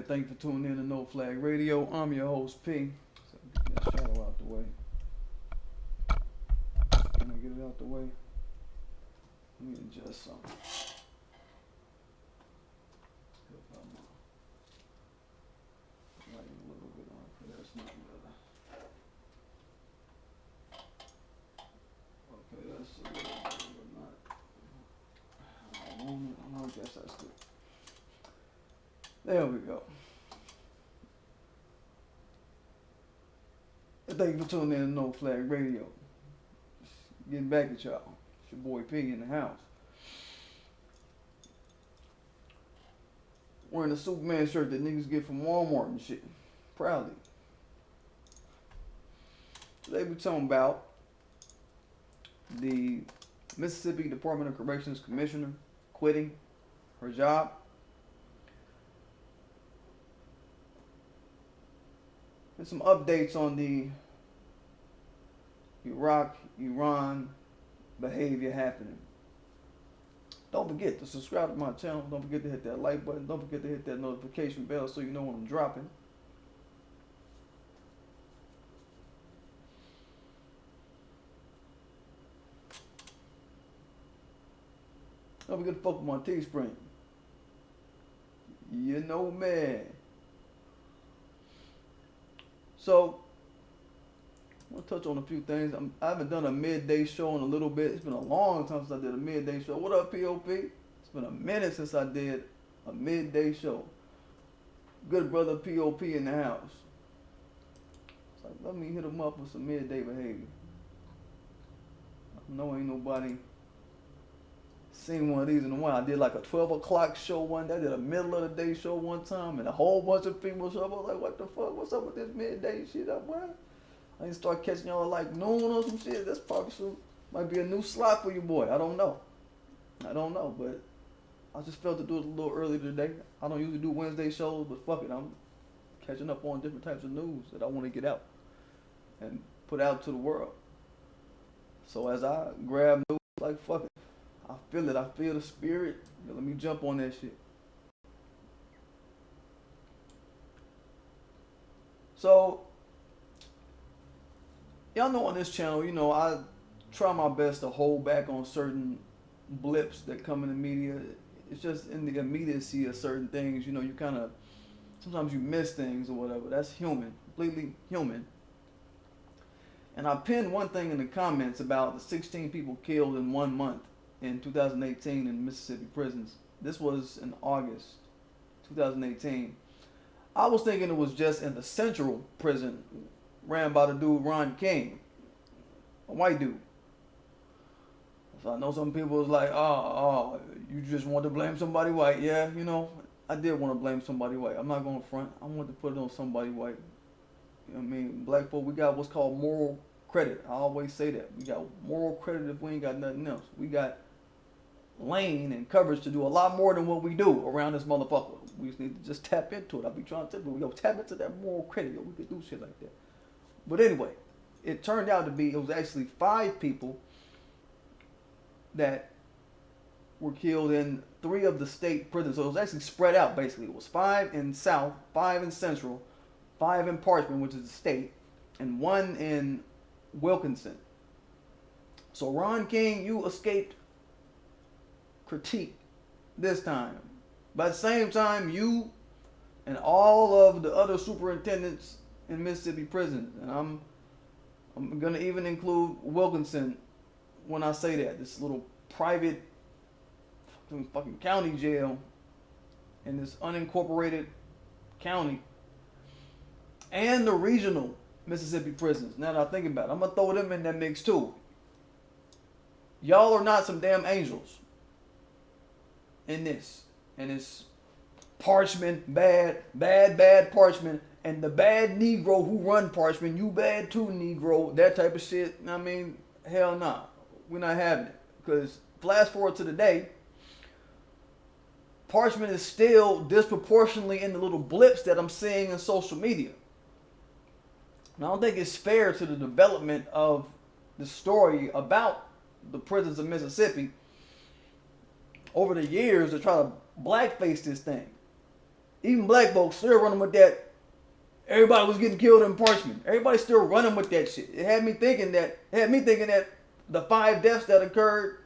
man. Thank you for tuning in to No Flag Radio. I'm your host, P. So get that shadow out the way. Can I get it out the way? Let me adjust something. Lighten a little bit on it. That's not better. Okay, that's a little better, but not. I guess that's good. There we go. And thank you for tuning in to No Flag Radio. Just getting back at y'all. It's your boy P in the house. Wearing a Superman shirt that niggas get from Walmart and shit. Proudly. Today we're talking about the Mississippi Department of Corrections Commissioner quitting her job. And some updates on the Iraq-Iran behavior happening. Don't forget to subscribe to my channel. Don't forget to hit that like button. Don't forget to hit that notification bell so you know when I'm dropping. Don't forget to fuck with my Teespring. You know me. So, I want to touch on a few things. I haven't done a midday show in a little bit. It's been a long time since I did a midday show. What up, POP? It's been a minute since I did a midday show. Good brother POP in the house. It's like, let me hit him up with some midday behavior. I know ain't nobody seen one of these in a while. I did like a 12 o'clock show one day. I did a middle of the day show one time, and a whole bunch of people showed up. I was like, what the fuck? What's up with this midday shit? I didn't start catching y'all at like noon or some shit. That's probably some, might be a new slot for you, boy. I don't know, but I just felt to do it a little earlier today. I don't usually do Wednesday shows, but fuck it. I'm catching up on different types of news that I want to get out and put out to the world. So as I grab news, like fuck it. I feel it. I feel the spirit. Let me jump on that shit. So, y'all know on this channel, you know, I try my best to hold back on certain blips that come in the media. It's just in the immediacy of certain things, you know, you kind of, sometimes you miss things or whatever. That's human, completely human. And I pinned one thing in the comments about the 16 people killed in 1 month in 2018 in Mississippi prisons. This was in August 2018. I was thinking it was just in the central prison ran by the dude Ron King, a white dude. So I know some people was like, oh, you just want to blame somebody white. Yeah, you know, I did want to blame somebody white. I'm not going to front. I want to put it on somebody white. You know what I mean? Black folk, we got what's called moral credit. I always say that. We got moral credit if we ain't got nothing else. We got lane and coverage to do a lot more than what we do around this motherfucker. We just need to just tap into it. I be trying to tell people, yo, tap into that moral credit. Yo, we could do shit like that. But anyway, it turned out to be, it was actually 5 people that were killed in 3 of the state prisons. So it was actually spread out, basically. It was 5 in South, 5 in Central, 5 in Parchman, which is the state, and 1 in Wilkinson. So Ron King, you escaped critique this time. By the same time, you and all of the other superintendents in Mississippi prisons, and I'm gonna even include Wilkinson when I say that, this little private fucking county jail in this unincorporated county, and the regional Mississippi prisons. Now that I think about it, I'm gonna throw them in that mix too. Y'all are not some damn angels in this. And it's Parchman, bad Parchman, and the bad Negro who run Parchman, you bad too, Negro, that type of shit. I mean, hell nah. We're not having it. Because flash forward to today, Parchman is still disproportionately in the little blips that I'm seeing in social media. And I don't think it's fair to the development of the story about the prisons of Mississippi over the years to try to blackface this thing. Even black folks still running with that. Everybody was getting killed in Parchment. Everybody's still running with that shit. It had me thinking that the 5 deaths that occurred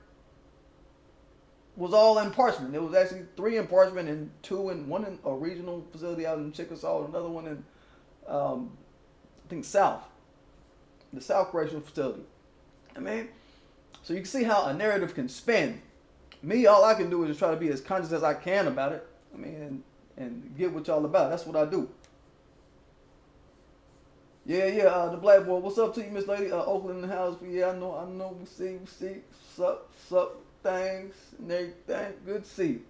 was all in Parchment. It was actually 3 in Parchment and 2 in one in a regional facility out in Chickasaw, another one in I think the South Correctional Facility. I mean, so you can see how a narrative can spin. Me, all I can do is just try to be as conscious as I can about it. I mean, and get what y'all about. That's what I do. Yeah, the black boy. What's up to you, Miss Lady? Oakland in the house. Yeah, I know. We see. Sup, things and everything. Good to see.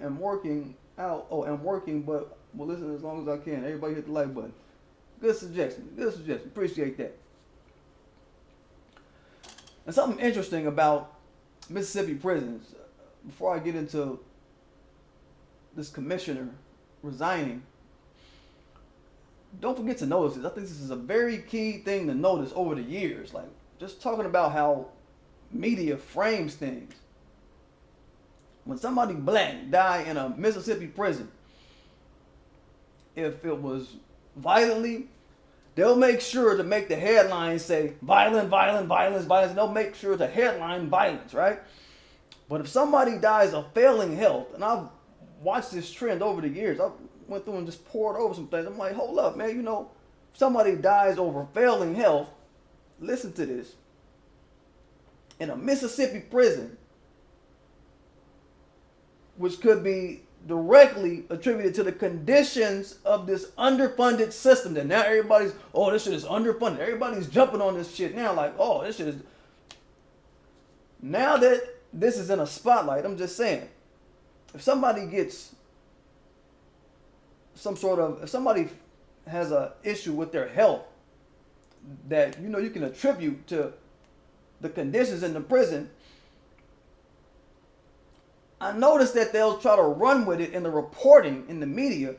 I'm working out. Oh, I'm working, but we'll listen as long as I can. Everybody hit the like button. Good suggestion. Appreciate that. And something interesting about Mississippi prisons, before I get into this commissioner resigning, don't forget to notice this. I think this is a very key thing to notice over the years. Like, just talking about how media frames things. When somebody black died in a Mississippi prison, if it was violently, they'll make sure to make the headline say violence. They'll make sure to headline violence, right? But if somebody dies of failing health, and I've watched this trend over the years, I went through and just poured over some things. I'm like, hold up, man, if somebody dies over failing health, listen to this. In a Mississippi prison, which could be directly attributed to the conditions of this underfunded system, that now everybody's, this shit is underfunded. Everybody's jumping on this shit now like, this shit is... Now that this is in a spotlight, I'm just saying, if somebody gets if somebody has an issue with their health that, you can attribute to the conditions in the prison, I noticed that they'll try to run with it in the reporting in the media,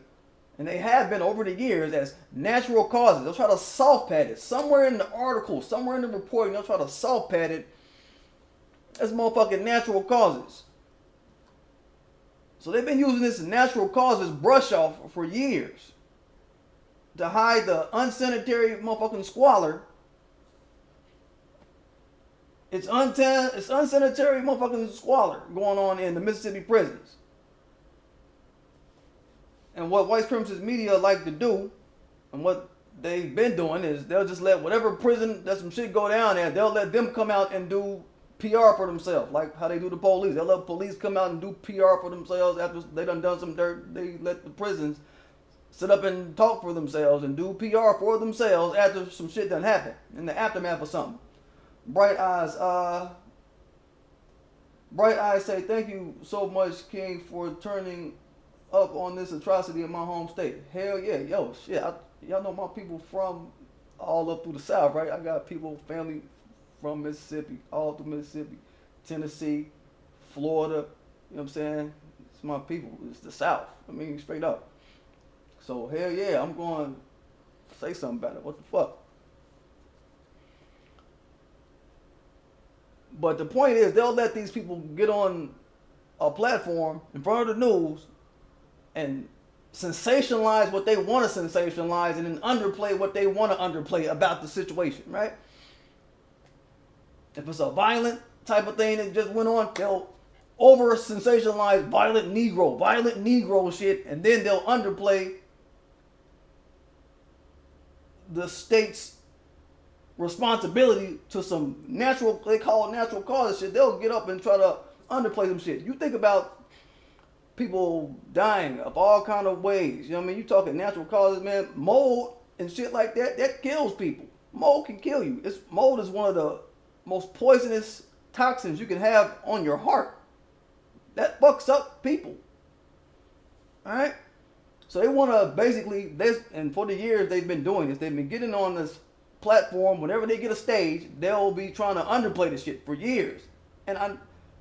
and they have been over the years, as natural causes. They'll try to soft pad it. Somewhere in the article, somewhere in the reporting, they'll try to soft pad it as motherfucking natural causes. So they've been using this natural causes brush off for years to hide the unsanitary motherfucking squalor. It's unsanitary motherfucking squalor going on in the Mississippi prisons. And what white supremacist media like to do, and what they've been doing, is they'll just let whatever prison that some shit go down at, they'll let them come out and do PR for themselves, like how they do the police. They'll let police come out and do PR for themselves after they done some dirt. They let the prisons sit up and talk for themselves and do PR for themselves after some shit done happened, in the aftermath of something. Bright Eyes say, thank you so much, King, for turning up on this atrocity in my home state. Hell yeah, yo, shit. Y'all know my people from all up through the South, right? I got family from Mississippi, all through Mississippi, Tennessee, Florida, you know what I'm saying? It's my people. It's the South. I mean, straight up. So, hell yeah, I'm going to say something about it. What the fuck? But the point is, they'll let these people get on a platform in front of the news and sensationalize what they want to sensationalize and then underplay what they want to underplay about the situation, right? If it's a violent type of thing that just went on, they'll over sensationalize violent Negro shit, and then they'll underplay the state's responsibility to some they call it natural causes shit. They'll get up and try to underplay some shit. You think about people dying of all kind of ways. You know what I mean? You talking natural causes, man. Mold and shit like that kills people. Mold can kill you. Mold is one of the most poisonous toxins you can have on your heart. That fucks up people. Alright? So they want to basically, and for the years they've been doing this, they've been getting on this platform. Whenever they get a stage, they'll be trying to underplay this shit for years. And I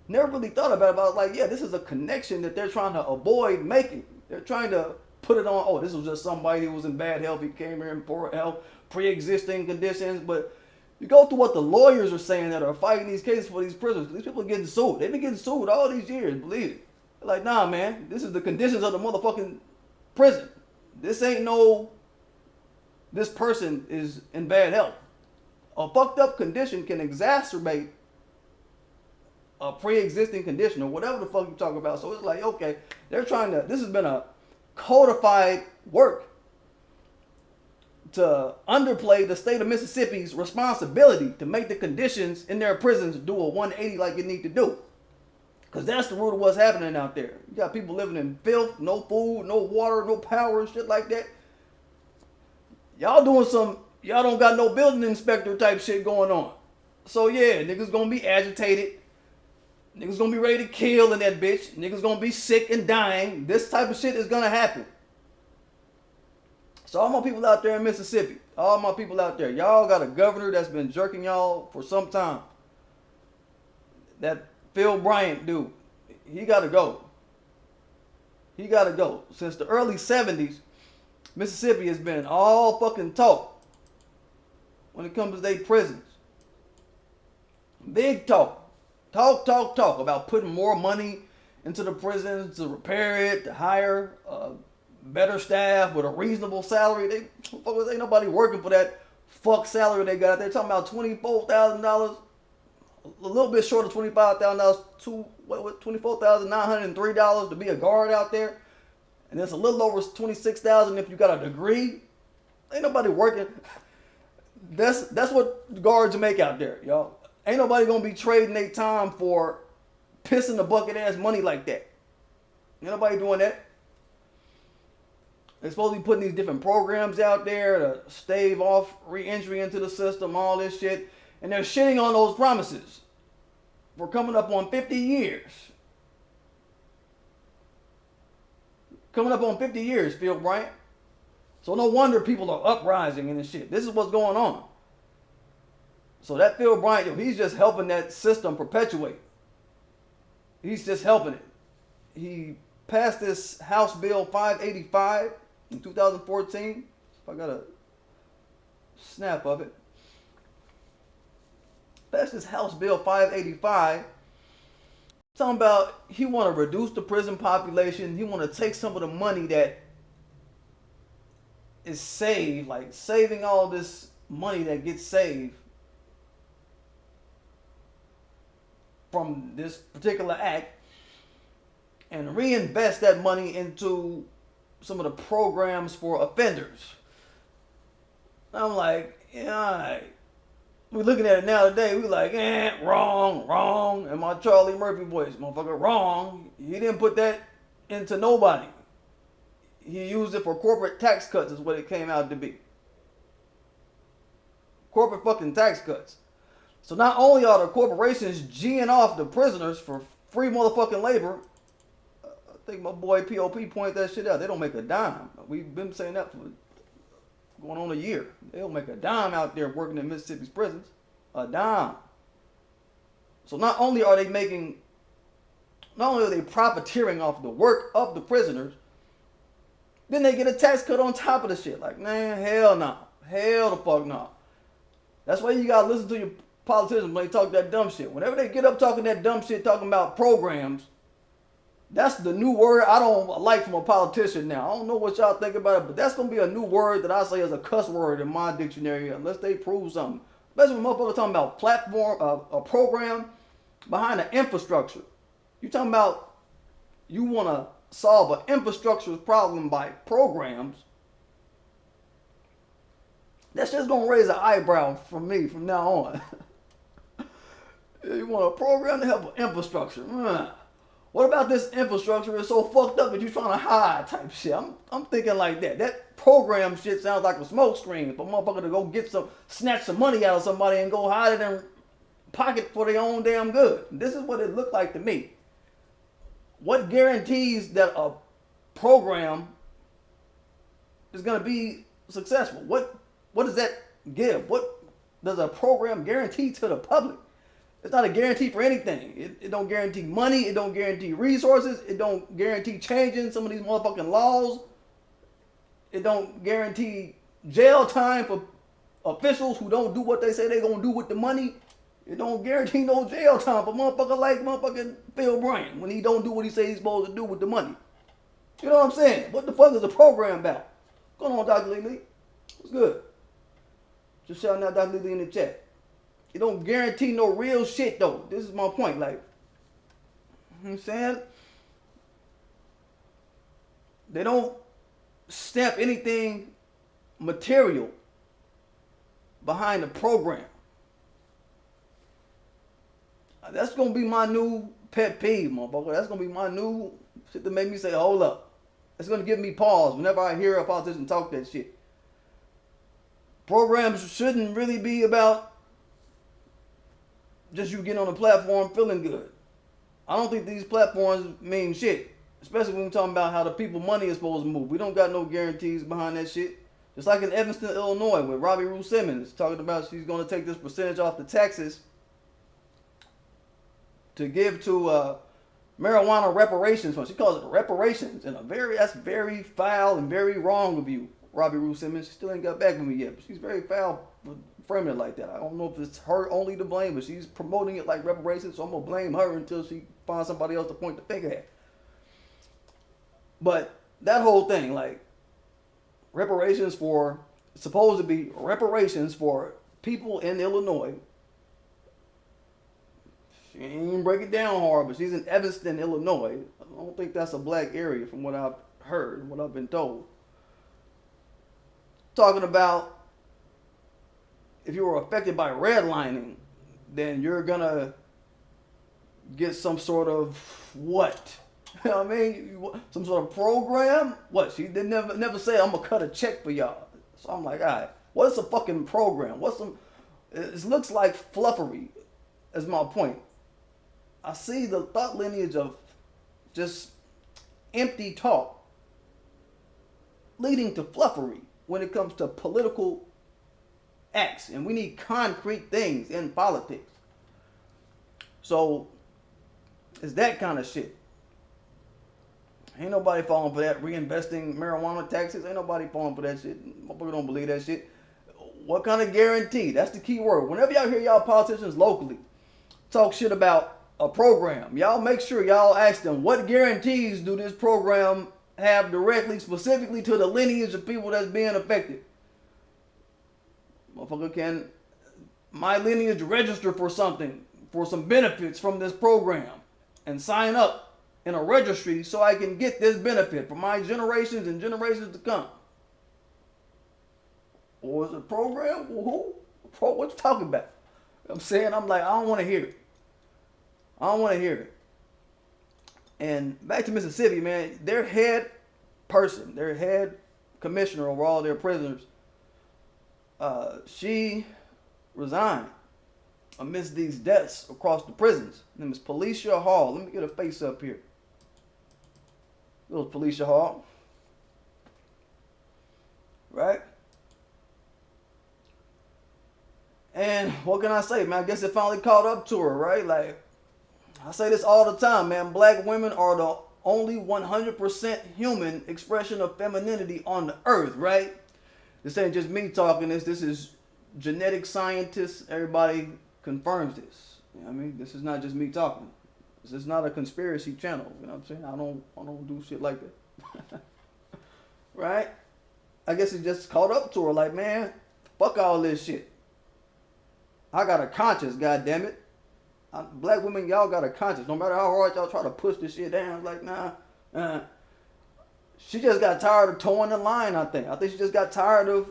never really thought about it, like, yeah, this is a connection that they're trying to avoid making. They're trying to put it on, this was just somebody who was in bad health, he came here in poor health, pre-existing conditions. But you go through what the lawyers are saying that are fighting these cases for these prisoners. These people are getting sued. They've been getting sued all these years, believe it. Like, nah, man, this is the conditions of the motherfucking prison. This ain't no, this person is in bad health. A fucked up condition can exacerbate a pre-existing condition or whatever the fuck you talk about. So it's like, okay, they're trying to, this has been a codified work to underplay the state of Mississippi's responsibility to make the conditions in their prisons do a 180 like it need to do. Because that's the root of what's happening out there. You got people living in filth, no food, no water, no power, shit like that. Y'all doing some, y'all don't got no building inspector type shit going on. So yeah, niggas gonna be agitated. Niggas gonna be ready to kill in that bitch. Niggas gonna be sick and dying. This type of shit is gonna happen. So all my people out there in Mississippi, all my people out there, y'all got a governor that's been jerking y'all for some time. That Phil Bryant dude, he gotta go. He gotta go. Since the early 70s, Mississippi has been all fucking talk when it comes to their prisons. Big talk. Talk about putting more money into the prisons to repair it, to hire better staff with a reasonable salary. Ain't nobody working for that fuck salary they got. They're talking about $24,000, a little bit short of $25,000, $24,903 to be a guard out there, and it's a little over $26,000 if you got a degree. Ain't nobody working. That's what guards make out there, y'all. Ain't nobody gonna be trading their time for pissing the bucket ass money like that. Ain't nobody doing that. They're supposed to be putting these different programs out there to stave off re-entry into the system, all this shit. And they're shitting on those promises. We're coming up on 50 years. Coming up on 50 years, Phil Bryant. So no wonder people are uprising and this shit. This is what's going on. So that Phil Bryant, he's just helping that system perpetuate. He's just helping it. He passed this House Bill 585 in 2014. If I got a snap of it. Passed this House Bill 585. Talking about he want to reduce the prison population. He want to take some of the money that is saved, like saving all this money that gets saved from this particular act, and reinvest that money into some of the programs for offenders. I'm like, yeah, all right. We're looking at it now today, we like, wrong. And my Charlie Murphy voice, motherfucker, wrong. He didn't put that into nobody. He used it for corporate tax cuts is what it came out to be. Corporate fucking tax cuts. So not only are the corporations G'ing off the prisoners for free motherfucking labor, I think my boy POP pointed that shit out. They don't make a dime. We've been saying that for going on a year. They don't make a dime out there working in Mississippi's prisons. A dime. So not only are they profiteering off the work of the prisoners, then they get a tax cut on top of the shit. Like, man, hell no. Hell the fuck no. That's why you gotta listen to your politicians when they talk that dumb shit. Whenever they get up talking that dumb shit, talking about programs, that's the new word I don't like from a politician now. I don't know what y'all think about it, but that's going to be a new word that I say is a cuss word in my dictionary unless they prove something. Especially when motherfuckers talking about platform, a program behind an infrastructure. You talking about you want to solve an infrastructure problem by programs. That's just going to raise an eyebrow from me from now on. You want a program to help with infrastructure. What about this infrastructure is so fucked up that you're trying to hide type shit? I'm thinking like that. That program shit sounds like a smoke screen for a motherfucker to go snatch some money out of somebody and go hide it in pocket for their own damn good. This is what it looked like to me. What guarantees that a program is going to be successful? What does that give? What does a program guarantee to the public? It's not a guarantee for anything. It don't guarantee money. It don't guarantee resources. It don't guarantee changing some of these motherfucking laws. It don't guarantee jail time for officials who don't do what they say they're going to do with the money. It don't guarantee no jail time for motherfucker like motherfucking Phil Bryant when he don't do what he say he's supposed to do with the money. You know what I'm saying? What the fuck is the program about? What's going on, Dr. Lee? What's good? Just shouting out Dr. Lee in the chat. It don't guarantee no real shit though. This is my point. Like, you know what I'm saying? They don't stamp anything material behind the program. That's gonna be my new pet peeve, motherfucker. That's gonna be my new shit that make me say, hold up. It's gonna give me pause whenever I hear a politician talk that shit. Programs shouldn't really be about just you getting on a platform feeling good. I don't think these platforms mean shit, especially when we're talking about how the people money is supposed to move. We don't got no guarantees behind that shit. Just like in Evanston, Illinois, with Robbie Rue Simmons talking about she's gonna take this percentage off the taxes to give to marijuana reparations fund. She calls it reparations, and that's very foul and very wrong of you, Robbie Rue Simmons. She still ain't got back with me yet, but she's very foul for framing it like that. I don't know if it's her only to blame, but she's promoting it like reparations, so I'm gonna blame her until she finds somebody else to point the finger at. But that whole thing, like supposed to be reparations for people in Illinois. She ain't even break it down hard, but she's in Evanston, Illinois. I don't think that's a black area from what I've heard, what I've been told. Talking about if you were affected by redlining, then you're gonna get some sort of what? You know what I mean? Some sort of program? What? She did never say I'm gonna cut a check for y'all. So I'm like, all right, what is a fucking program? It looks like fluffery, is my point. I see the thought lineage of just empty talk leading to fluffery when it comes to political acts. And we need concrete things in politics. So it's that kind of shit. Ain't nobody falling for that. Reinvesting marijuana taxes. Ain't nobody falling for that shit. Motherfucker don't believe that shit. What kind of guarantee? That's the key word. Whenever y'all hear y'all politicians locally talk shit about a program, y'all make sure y'all ask them, what guarantees do this program have directly, specifically to the lineage of people that's being affected? Motherfucker, can my lineage register for something, for some benefits from this program, and sign up in a registry so I can get this benefit for my generations and generations to come? Or is it a program? Who? What you talking about? I'm saying, I'm like, I don't want to hear it. I don't want to hear it. And back to Mississippi, man, their head commissioner over all their prisoners, she resigned amidst these deaths across the prisons. Her name is Pelicia Hall. Let me get a face up here. Little Pelicia Hall. Right? And what can I say, man? I guess it finally caught up to her, right? Like, I say this all the time, man. Black women are the only 100% human expression of femininity on the earth, right? This ain't just me talking this. This is genetic scientists. Everybody confirms this. You know what I mean? This is not just me talking. This is not a conspiracy channel. You know what I'm saying? I don't do shit like that. Right? I guess it just caught up to her like, man, fuck all this shit. I got a conscience, goddammit. Black women, y'all got a conscience. No matter how hard y'all try to push this shit down, like, nah. She just got tired of towing the line, I think. I think she just got tired of,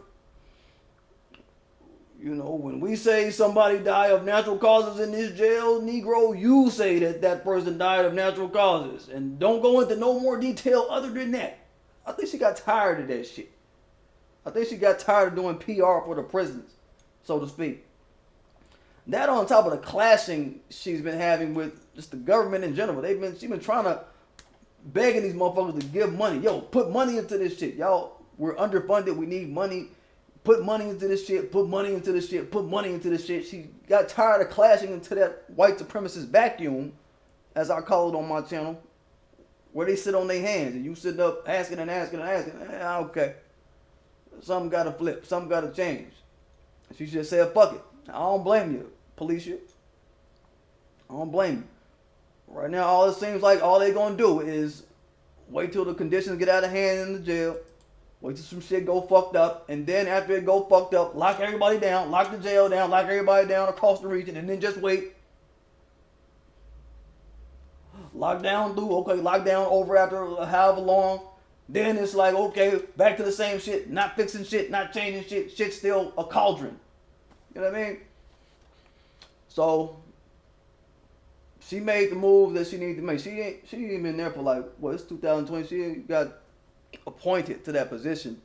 when we say somebody died of natural causes in this jail, Negro, you say that person died of natural causes. And don't go into no more detail other than that. I think she got tired of that shit. I think she got tired of doing PR for the prisons, so to speak. That on top of the clashing she's been having with just the government in general. She's been trying to begging these motherfuckers to give money. Yo, put money into this shit. Y'all, we're underfunded. We need money. Put money into this shit. Put money into this shit. Put money into this shit. She got tired of clashing into that white supremacist vacuum, as I call it on my channel, where they sit on their hands and you sitting up asking and asking and asking. Okay. Something got to flip. Something got to change. She just said, fuck it. I don't blame you, Pelicia. I don't blame you. Right now, all it seems like all they gonna do is wait till the conditions get out of hand in the jail. Wait till some shit go fucked up, and then after it go fucked up, lock everybody down, lock the jail down, lock everybody down across the region, and then just wait. Lockdown through, okay, lockdown over after however long. Then it's like, okay, back to the same shit, not fixing shit, not changing shit, shit's still a cauldron. You know what I mean? So she made the move that she needed to make. She ain't been there for like, what, it's 2020. She got appointed to that position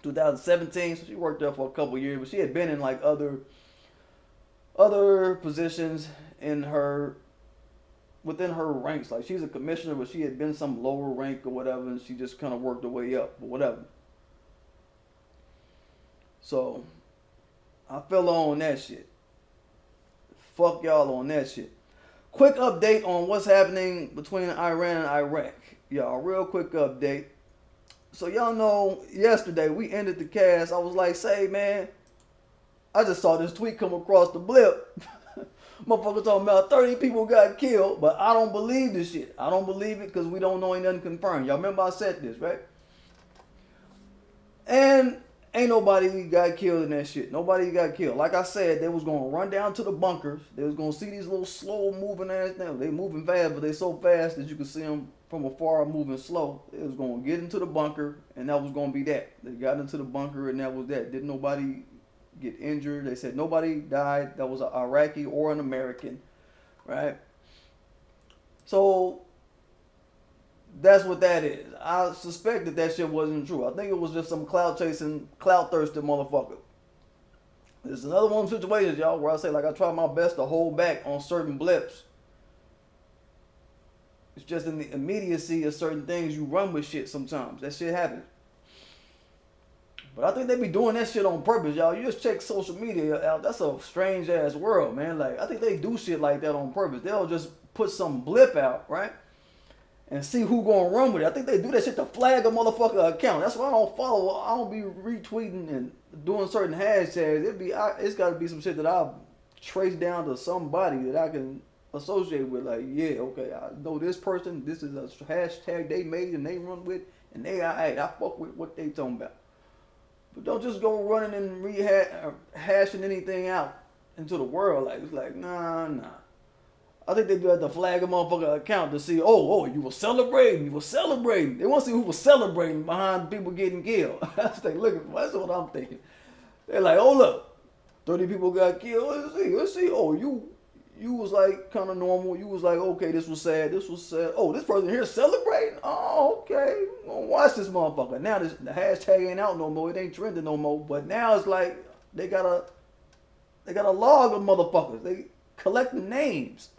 2017, so she worked there for a couple years, but she had been in like other positions within her ranks. Like, she's a commissioner, but she had been some lower rank or whatever, and she just kind of worked her way up or whatever. So I fell on that shit. Fuck y'all on that shit. Quick update on what's happening between Iran and Iraq. Y'all, real quick update. So y'all know, yesterday we ended the cast. I was like, say, man, I just saw this tweet come across the blip. Motherfucker talking about 30 people got killed, but I don't believe this shit. I don't believe it because we don't know, ain't nothing confirmed. Y'all remember I said this, right? And ain't nobody got killed in that shit. Nobody got killed. Like I said, they was going to run down to the bunkers. They was going to see these little slow moving ass things. They moving fast, but they so fast that you can see them from afar moving slow. They was going to get into the bunker, and that was going to be that. They got into the bunker, and that was that. Didn't nobody get injured. They said nobody died that was an Iraqi or an American, right? So that's what that is. I suspect that shit wasn't true. I think it was just some clout chasing, clout thirsty motherfucker. There's another one of them situations, y'all, where I say, like, I try my best to hold back on certain blips. It's just in the immediacy of certain things, you run with shit sometimes. That shit happens. But I think they be doing that shit on purpose, y'all. You just check social media out. That's a strange ass world, man. Like, I think they do shit like that on purpose. They'll just put some blip out, right? And see who gonna run with it. I think they do that shit to flag a motherfucker account. That's why I don't follow. I don't be retweeting and doing certain hashtags. It's got to be some shit that I trace down to somebody that I can associate with. Like, yeah, okay, I know this person. This is a hashtag they made and they run with, and I fuck with what they talking about. But don't just go running and hashing anything out into the world. Like, it's like, nah. I think they do have to flag a motherfucker account to see, oh, you were celebrating. They want to see who was celebrating behind people getting killed. That's what they looking for. That's what I'm thinking. They're like, oh, look, 30 people got killed. Let's see. Oh, you was like kind of normal. You was like, okay, this was sad. Oh, this person here celebrating? Oh, okay. I'm gonna watch this motherfucker. Now the hashtag ain't out no more. It ain't trending no more. But now it's like they got a log of motherfuckers. They collecting names.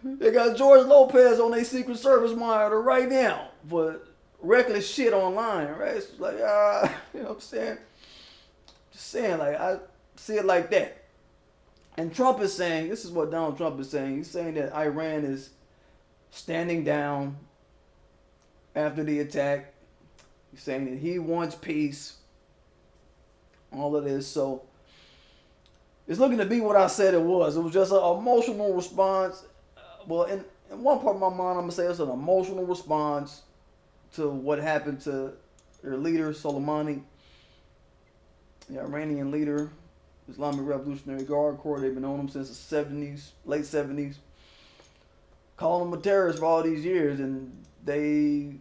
They got George Lopez on their Secret Service monitor right now for reckless shit online, right? It's like, you know what I'm saying? Just saying, like, I see it like that. And Trump is saying, this is what Donald Trump is saying. He's saying that Iran is standing down after the attack. He's saying that he wants peace. All of this. So it's looking to be what I said it was. It was just an emotional response. Well, in one part of my mind, I'm going to say it's an emotional response to what happened to their leader, Soleimani, the Iranian leader, Islamic Revolutionary Guard Corps. They've been on him since the 70s, late 70s. Calling him a terrorist for all these years, and they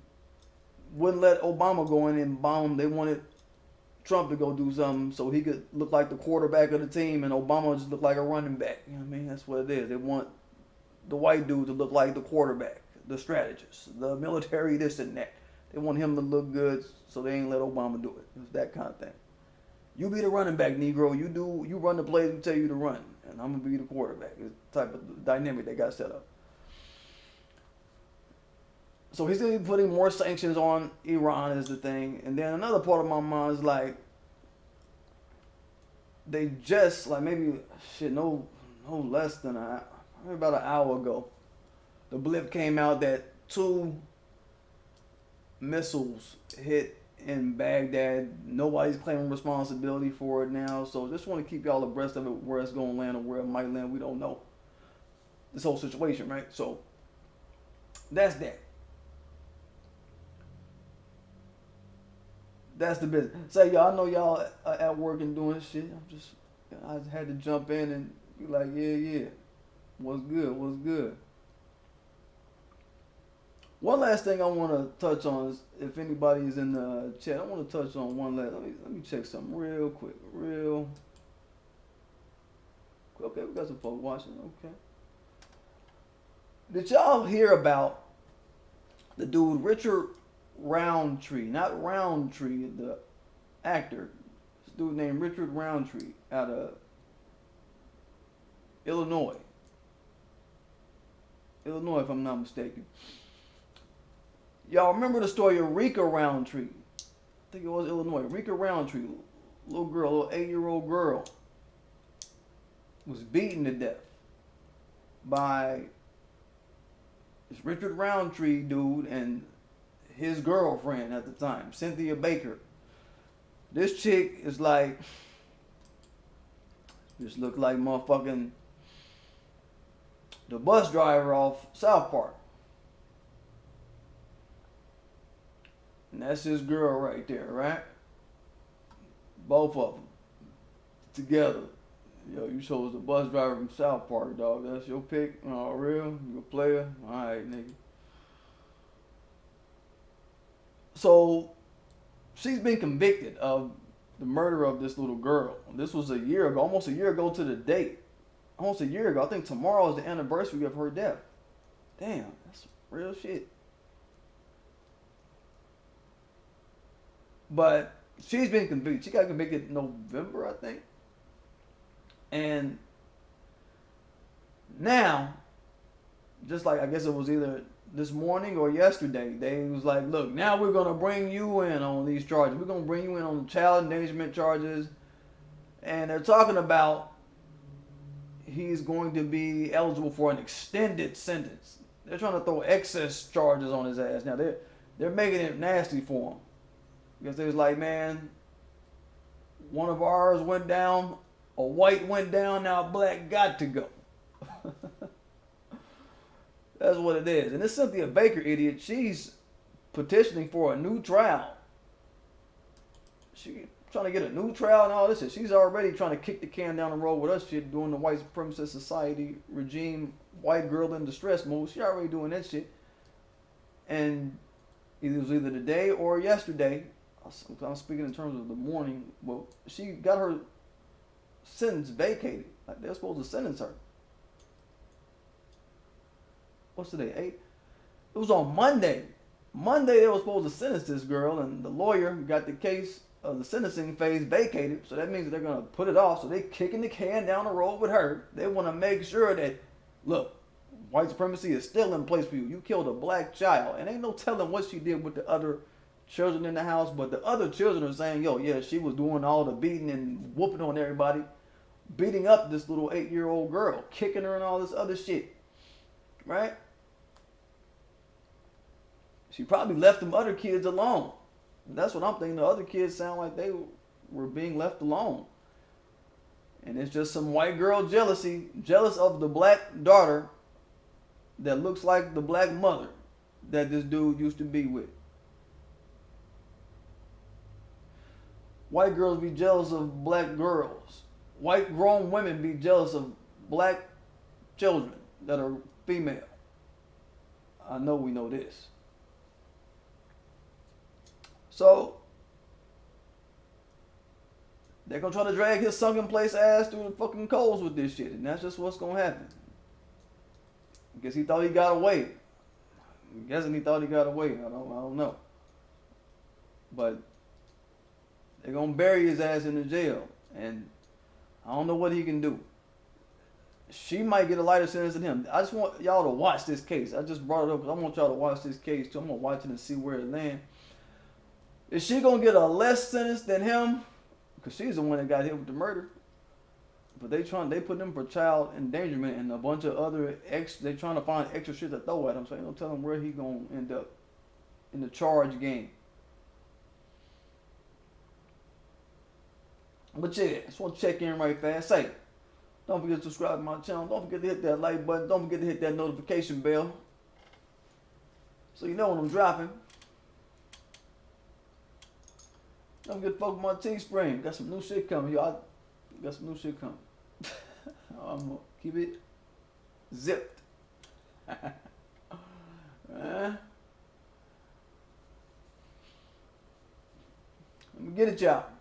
wouldn't let Obama go in and bomb him. They wanted Trump to go do something so he could look like the quarterback of the team, and Obama just look like a running back. You know what I mean? That's what it is. They want the white dude to look like the quarterback, the strategist, the military, this and that. They want him to look good, so they ain't let Obama do it. It's that kind of thing. You be the running back, Negro. You run the plays we tell you to run, and I'm gonna be the quarterback. It's the type of dynamic they got set up. So he's gonna be putting more sanctions on Iran is the thing, and then another part of my mind is like, they just like maybe no less than about an hour ago, the blip came out that 2 missiles hit in Baghdad. Nobody's claiming responsibility for it now. So just want to keep y'all abreast of it, where it's going to land or where it might land. We don't know. this whole situation, right? So that's that. That's the business. Say, y'all, I know y'all at work and doing shit. I just had to jump in and be like, yeah. What's good? What's good? One last thing I want to touch on is if anybody's in the chat, I want to touch on one last. Let me check something real quick. Okay, we got some folks watching. Okay. Did y'all hear about the dude Richard Rountree? Not Rountree, the actor. This dude named Richard Rountree out of Illinois. Illinois, if I'm not mistaken. Y'all remember the story of Rica Rountree? I think it was Illinois. Rica Rountree, little 8-year-old girl, was beaten to death by this Richard Rountree dude and his girlfriend at the time, Cynthia Baker. This chick is like, just looked like motherfucking the bus driver off South Park. And that's his girl right there, right? Both of them together. Yo, you chose the bus driver from South Park, dog. That's your pick? Oh, real? You a player? Alright, nigga. So, she's been convicted of the murder of this little girl. This was a year ago, almost a year ago to the date. Almost a year ago. I think tomorrow is the anniversary of her death. Damn, that's real shit. But she's been convicted. She got convicted in November, I think. And now, just like I guess it was either this morning or yesterday, they was like, look, now we're going to bring you in on these charges. We're going to bring you in on child endangerment charges. And they're talking about he's going to be eligible for an extended sentence. They're trying to throw excess charges on his ass. Now, they're making it nasty for him. Because they was like, man, one of ours went down, a white went down, now a black got to go. That's what it is. And this Cynthia Baker idiot, she's petitioning for a new trial. She trying to get a new trial and all this shit. She's already trying to kick the can down the road with us shit, doing the white supremacist society regime, white girl in distress move. She already doing that shit. And it was either today or yesterday. I'm speaking in terms of the morning. Well, she got her sentence vacated. Like they're supposed to sentence her. What's today? 8? It was on Monday. Monday they were supposed to sentence this girl, and the lawyer got the case of the sentencing phase vacated. So that means that they're gonna put it off. So they kicking the can down the road with her. They want to make sure that, look, white supremacy is still in place for you. You killed a black child, and ain't no telling what she did with the other children in the house, but the other children are saying, yo, yeah, she was doing all the beating and whooping on everybody, beating up this little 8-year-old girl, kicking her and all this other shit, right? She probably left them other kids alone. And that's what I'm thinking. The other kids sound like they were being left alone. And it's just some white girl jealousy, jealous of the black daughter that looks like the black mother that this dude used to be with. White girls be jealous of black girls. White grown women be jealous of black children that are female. I know we know this. So, they're going to try to drag his sunken place ass through the fucking coals with this shit. And that's just what's going to happen. I guess he thought he got away. I'm guessing he thought he got away. I don't know. But they're going to bury his ass in the jail. And I don't know what he can do. She might get a lighter sentence than him. I just want y'all to watch this case. I just brought it up because I want y'all to watch this case too. I'm going to watch it and see where it lands. Is she going to get a less sentence than him? Because she's the one that got hit with the murder. But they put him for child endangerment and a bunch of other they trying to find extra shit to throw at him. So they don't tell him where he going to end up in the charge game. But yeah, I just want to check in right fast. Say, Don't forget to subscribe to my channel. Don't forget to hit that like button. Don't forget to hit that notification bell, so you know when I'm dropping. Don't forget to focus my Teespring. Got some new shit coming, y'all. Got some new shit coming. I'm gonna keep it zipped. Let me get it, y'all.